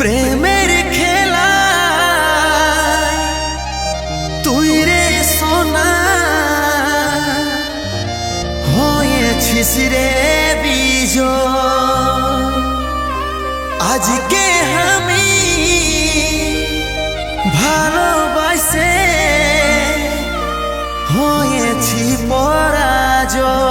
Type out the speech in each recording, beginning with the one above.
প্রেমের খেলা তুই রে সোনা হয়েছিস রে বিজয়। আজকে আমি ভালোবাসে হয়েছি পরাজয়।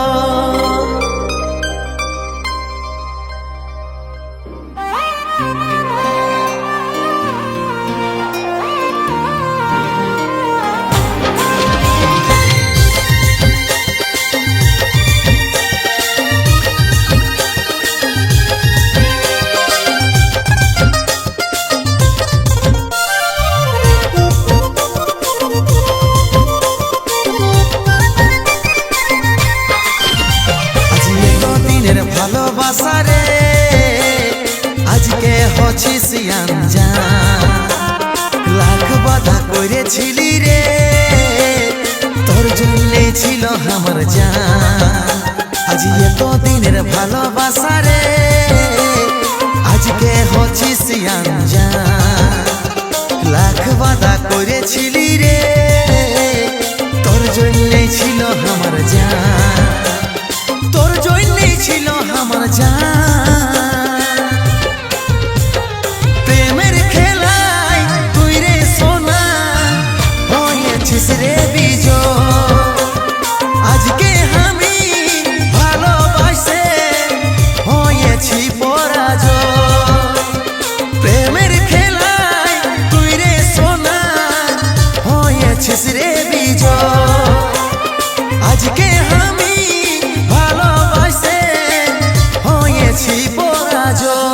ভালোবাসা রে আজকে হছিস আনজান, লাখ বাধা করেছিলি রে তোর জন্যে ছিল আমার জান। আজ এত দিনের ভালোবাসা রে আজকে হছিস আনজান, লাখ বাধা করেছিলি রে তোর জন্যে ছিল আমার জান, তোর জন্যই ছিল আমার জান। প্রেমের খেলায় তুই রে সোনা হয়েছিস রে বিজয়। আজকে আমি ভালোবাসে হয়েছি পরাজয়। প্রেমের খেলায় তুই রে সোনা হয়েছিস রে বিজয়। আজকে আমি ভালোবাসে হয়েছি পরাজয়।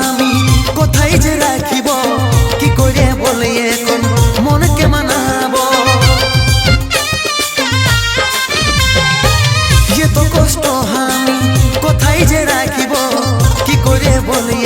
আমি কোথায় যে রাখিব কি করে বলে এখন মনকে মানাবো। এত কষ্ট আমি কোথায় যে রাখিব কি করে বলে